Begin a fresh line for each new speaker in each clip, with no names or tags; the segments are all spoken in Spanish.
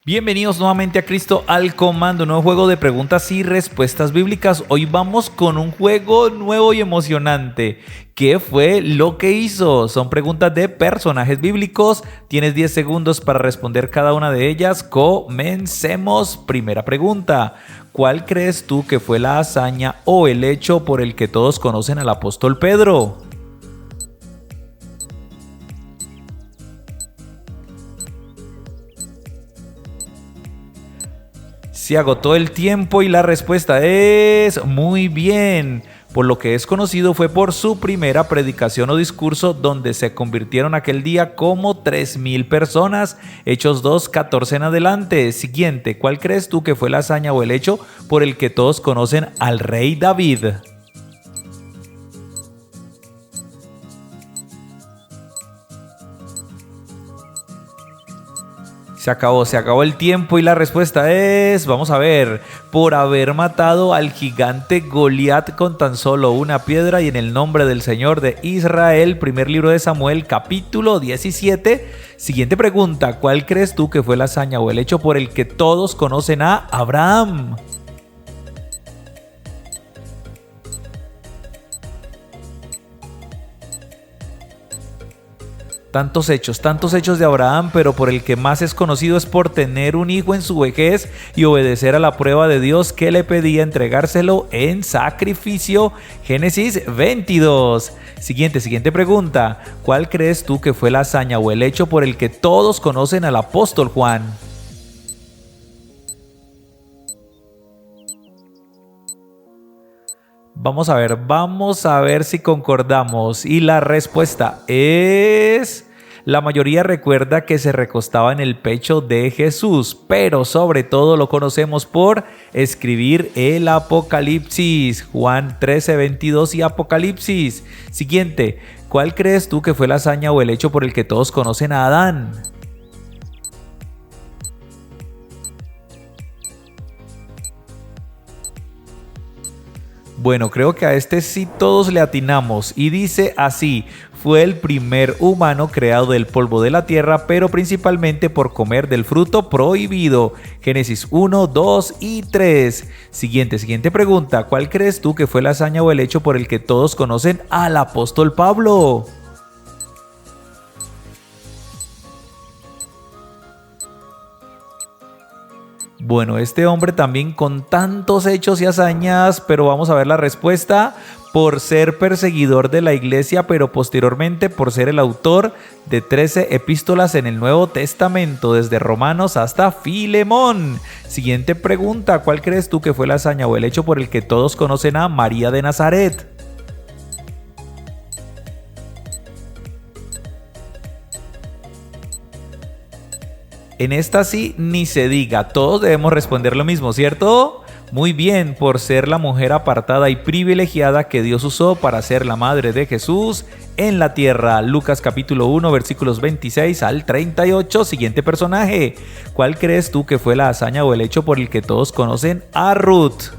Bienvenidos nuevamente a Cristo al Comando, un nuevo juego de preguntas y respuestas bíblicas. Hoy vamos con un juego nuevo y emocionante. ¿Qué fue lo que hizo? Son preguntas de personajes bíblicos. Tienes 10 segundos para responder cada una de ellas. Comencemos. Primera pregunta. ¿Cuál crees tú que fue la hazaña o el hecho por el que todos conocen al apóstol Pedro? Se agotó el tiempo y la respuesta es muy bien. Por lo que es conocido fue por su primera predicación o discurso donde se convirtieron aquel día como 3,000 personas. Hechos 2:14 en adelante. Siguiente, ¿cuál crees tú que fue la hazaña o el hecho por el que todos conocen al rey David? Se acabó el tiempo y la respuesta es, vamos a ver, por haber matado al gigante Goliat con tan solo una piedra y en el nombre del Señor de Israel. Primer libro de Samuel, capítulo 17. Siguiente pregunta, ¿cuál crees tú que fue la hazaña o el hecho por el que todos conocen a Abraham? Tantos hechos de Abraham, pero por el que más es conocido es por tener un hijo en su vejez y obedecer a la prueba de Dios que le pedía entregárselo en sacrificio. Génesis 22. Siguiente pregunta. ¿Cuál crees tú que fue la hazaña o el hecho por el que todos conocen al apóstol Juan? Vamos a ver si concordamos. Y la respuesta es... La mayoría recuerda que se recostaba en el pecho de Jesús, pero sobre todo lo conocemos por escribir el Apocalipsis. Juan 13:22 y Apocalipsis. Siguiente, ¿cuál crees tú que fue la hazaña o el hecho por el que todos conocen a Adán? Bueno, creo que a este sí todos le atinamos y dice así: fue el primer humano creado del polvo de la tierra, pero principalmente por comer del fruto prohibido. Génesis 1, 2 y 3. Siguiente pregunta. ¿Cuál crees tú que fue la hazaña o el hecho por el que todos conocen al apóstol Pablo? Bueno, este hombre también con tantos hechos y hazañas, pero vamos a ver la respuesta. Por ser perseguidor de la iglesia, pero posteriormente por ser el autor de 13 epístolas en el Nuevo Testamento, desde Romanos hasta Filemón. Siguiente pregunta, ¿cuál crees tú que fue la hazaña o el hecho por el que todos conocen a María de Nazaret? En esta sí ni se diga, todos debemos responder lo mismo, ¿cierto? Muy bien, por ser la mujer apartada y privilegiada que Dios usó para ser la madre de Jesús en la tierra. Lucas capítulo 1 versículos 26 al 38. Siguiente personaje. ¿Cuál crees tú que fue la hazaña o el hecho por el que todos conocen a Ruth?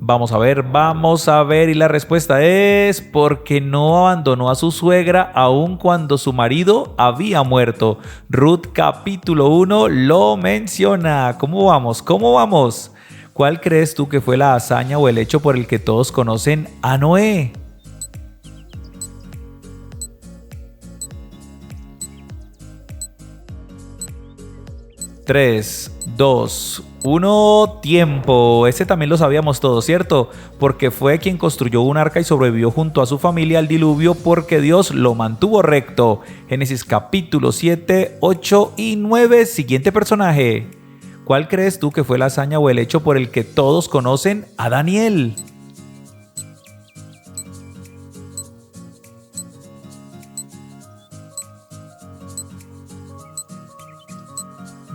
Vamos a ver y la respuesta es porque no abandonó a su suegra aun cuando su marido había muerto. Ruth capítulo 1 lo menciona. ¿Cómo vamos? ¿Cuál crees tú que fue la hazaña o el hecho por el que todos conocen a Noé? 3, 2, 1, tiempo. Ese también lo sabíamos todos, ¿cierto? Porque fue quien construyó un arca y sobrevivió junto a su familia al diluvio porque Dios lo mantuvo recto. Génesis capítulo 7, 8 y 9. Siguiente personaje. ¿Cuál crees tú que fue la hazaña o el hecho por el que todos conocen a Daniel?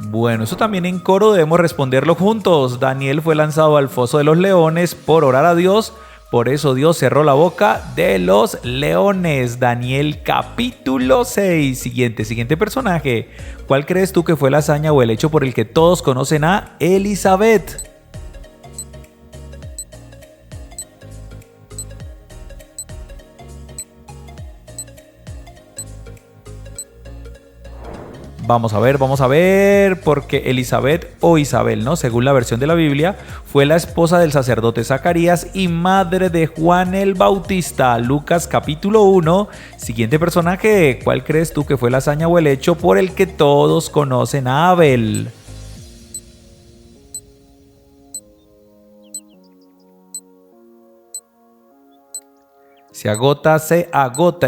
'Bueno, eso también en coro debemos responderlo juntos. Daniel fue lanzado al foso de los leones por orar a Dios. Por eso Dios cerró la boca de los leones. Daniel capítulo 6. Siguiente personaje. ¿Cuál crees tú que fue la hazaña o el hecho por el que todos conocen a Elizabeth? Vamos a ver, porque Elizabeth o Isabel, ¿no? Según la versión de la Biblia, fue la esposa del sacerdote Zacarías y madre de Juan el Bautista. Lucas capítulo 1. Siguiente personaje, ¿cuál crees tú que fue la hazaña o el hecho por el que todos conocen a Abel? Se agota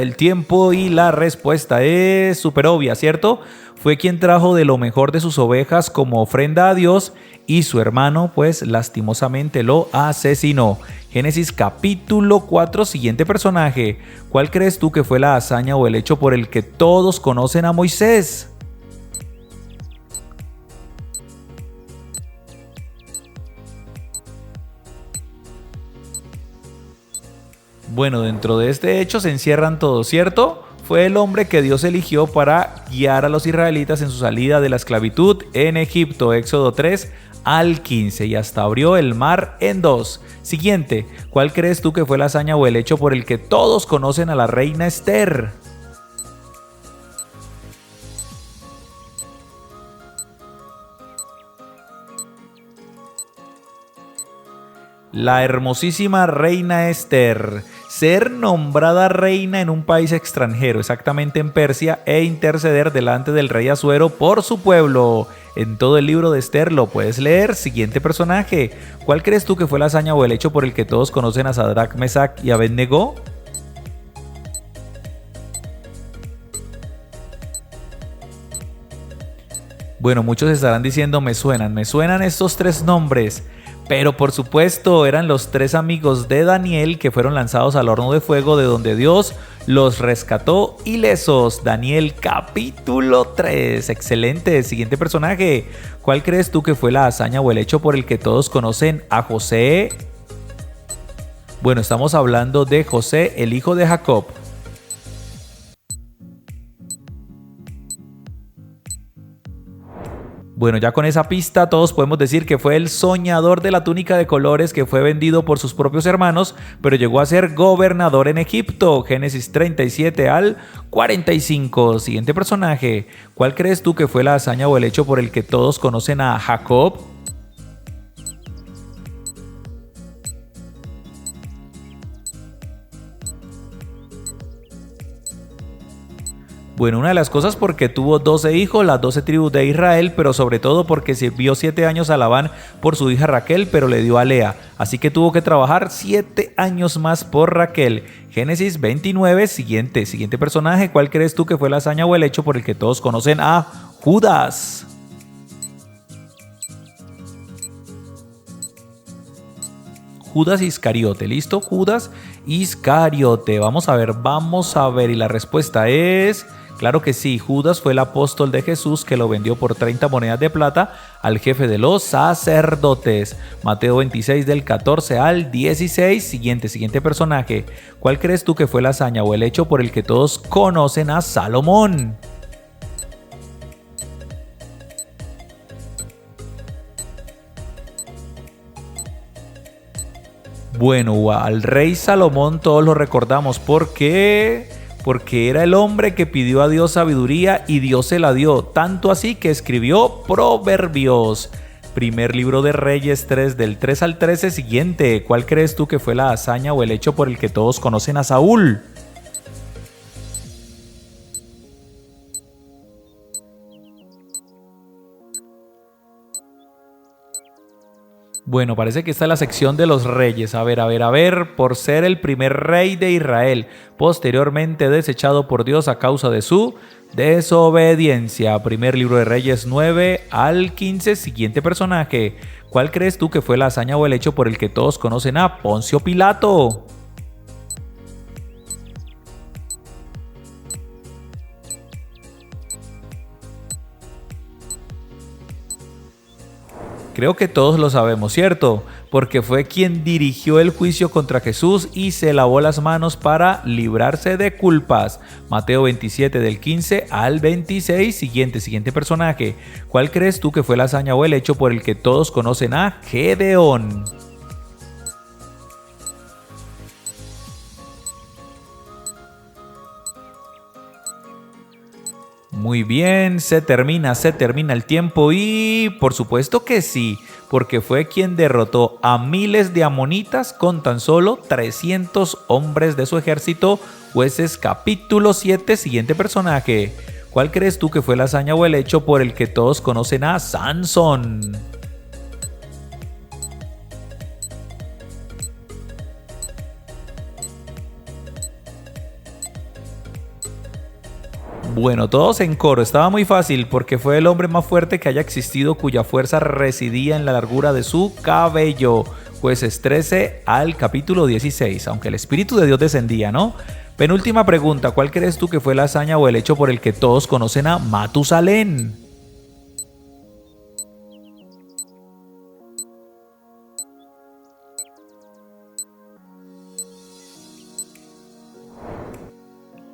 el tiempo y la respuesta es súper obvia, ¿cierto? Fue quien trajo de lo mejor de sus ovejas como ofrenda a Dios y su hermano pues lastimosamente lo asesinó. Génesis capítulo 4, siguiente personaje. ¿Cuál crees tú que fue la hazaña o el hecho por el que todos conocen a Moisés? Bueno, dentro de este hecho se encierran todos, ¿cierto? Fue el hombre que Dios eligió para guiar a los israelitas en su salida de la esclavitud en Egipto, Éxodo 3 al 15, y hasta abrió el mar en dos. Siguiente, ¿cuál crees tú que fue la hazaña o el hecho por el que todos conocen a la reina Esther? La hermosísima reina Esther, ser nombrada reina en un país extranjero, exactamente en Persia, e interceder delante del rey Asuero por su pueblo. En todo el libro de Esther lo puedes leer. Siguiente personaje. ¿Cuál crees tú que fue la hazaña o el hecho por el que todos conocen a Sadrach, Mesach y Abednego? Bueno, muchos estarán diciendo me suenan estos tres nombres. Pero por supuesto eran los tres amigos de Daniel que fueron lanzados al horno de fuego de donde Dios los rescató ilesos. Daniel capítulo 3. Excelente. Siguiente personaje. ¿Cuál crees tú que fue la hazaña o el hecho por el que todos conocen a José? Bueno, estamos hablando de José, el hijo de Jacob. Bueno, ya con esa pista todos podemos decir que fue el soñador de la túnica de colores que fue vendido por sus propios hermanos, pero llegó a ser gobernador en Egipto. Génesis 37 al 45. Siguiente personaje. ¿Cuál crees tú que fue la hazaña o el hecho por el que todos conocen a Jacob? Bueno, una de las cosas porque tuvo 12 hijos, las 12 tribus de Israel, pero sobre todo porque sirvió 7 años a Labán por su hija Raquel, pero le dio a Lea. Así que tuvo que trabajar 7 años más por Raquel. Génesis 29, siguiente personaje. ¿Cuál crees tú que fue la hazaña o el hecho por el que todos conocen a Judas? Judas Iscariote, ¿listo? Judas Iscariote. Vamos a ver. Y la respuesta es... Claro que sí, Judas fue el apóstol de Jesús que lo vendió por 30 monedas de plata al jefe de los sacerdotes. Mateo 26 del 14 al 16. Siguiente personaje. ¿Cuál crees tú que fue la hazaña o el hecho por el que todos conocen a Salomón? Bueno, al rey Salomón todos lo recordamos porque era el hombre que pidió a Dios sabiduría y Dios se la dio, tanto así que escribió Proverbios. Primer libro de Reyes 3 del 3 al 13. Siguiente, ¿cuál crees tú que fue la hazaña o el hecho por el que todos conocen a Saúl? Bueno, parece que está la sección de los reyes. A ver, por ser el primer rey de Israel, posteriormente desechado por Dios a causa de su desobediencia. Primer libro de Reyes 9 al 15. Siguiente personaje. ¿Cuál crees tú que fue la hazaña o el hecho por el que todos conocen a Poncio Pilato? Creo que todos lo sabemos, ¿cierto? Porque fue quien dirigió el juicio contra Jesús y se lavó las manos para librarse de culpas. Mateo 27 del 15 al 26. Siguiente personaje. ¿Cuál crees tú que fue la hazaña o el hecho por el que todos conocen a Gedeón? Muy bien, se termina el tiempo y por supuesto que sí, porque fue quien derrotó a miles de amonitas con tan solo 300 hombres de su ejército. Jueces capítulo 7, siguiente personaje. ¿Cuál crees tú que fue la hazaña o el hecho por el que todos conocen a Sansón? Bueno, todos en coro. Estaba muy fácil porque fue el hombre más fuerte que haya existido cuya fuerza residía en la largura de su cabello. Jueces 13 al capítulo 16, aunque el Espíritu de Dios descendía, ¿no? Penúltima pregunta, ¿cuál crees tú que fue la hazaña o el hecho por el que todos conocen a Matusalén?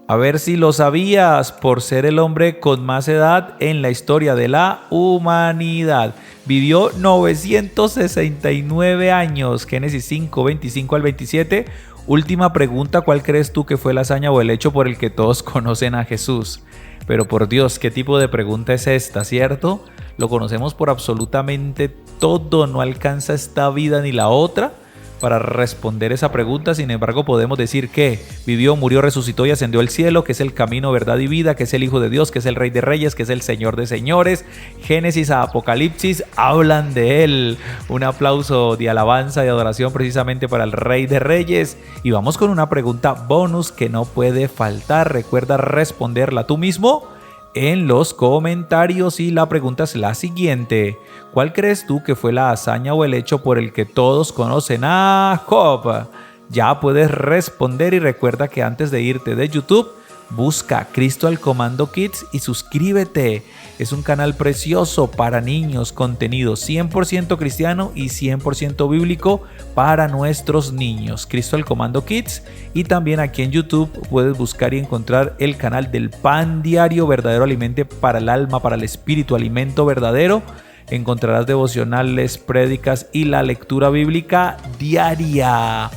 A ver si lo sabías, por ser el hombre con más edad en la historia de la humanidad. Vivió 969 años, Génesis 5, 25 al 27. Última pregunta, ¿cuál crees tú que fue la hazaña o el hecho por el que todos conocen a Jesús? Pero por Dios, ¿qué tipo de pregunta es esta, cierto? Lo conocemos por absolutamente todo, no alcanza esta vida ni la otra para responder esa pregunta. Sin embargo, podemos decir que vivió, murió, resucitó y ascendió al cielo, que es el camino, verdad y vida, que es el Hijo de Dios, que es el Rey de Reyes, que es el Señor de Señores. Génesis a Apocalipsis hablan de él. Un aplauso de alabanza y adoración precisamente para el Rey de Reyes. Y vamos con una pregunta bonus que no puede faltar. Recuerda responderla tú mismo en los comentarios y la pregunta es la siguiente. ¿Cuál crees tú que fue la hazaña o el hecho por el que todos conocen a Job? Ya puedes responder y recuerda que antes de irte de YouTube, busca Cristo al Comando Kids y suscríbete. Es un canal precioso para niños, contenido 100% cristiano y 100% bíblico para nuestros niños. Cristo al Comando Kids. Y también aquí en YouTube puedes buscar y encontrar el canal del Pan Diario, verdadero alimento para el alma, para el espíritu, alimento verdadero. Encontrarás devocionales, prédicas y la lectura bíblica diaria.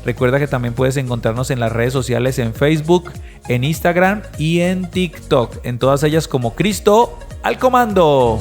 Recuerda que también puedes encontrarnos en las redes sociales, en Facebook, en Instagram y en TikTok. En todas ellas como Cristo al Comando.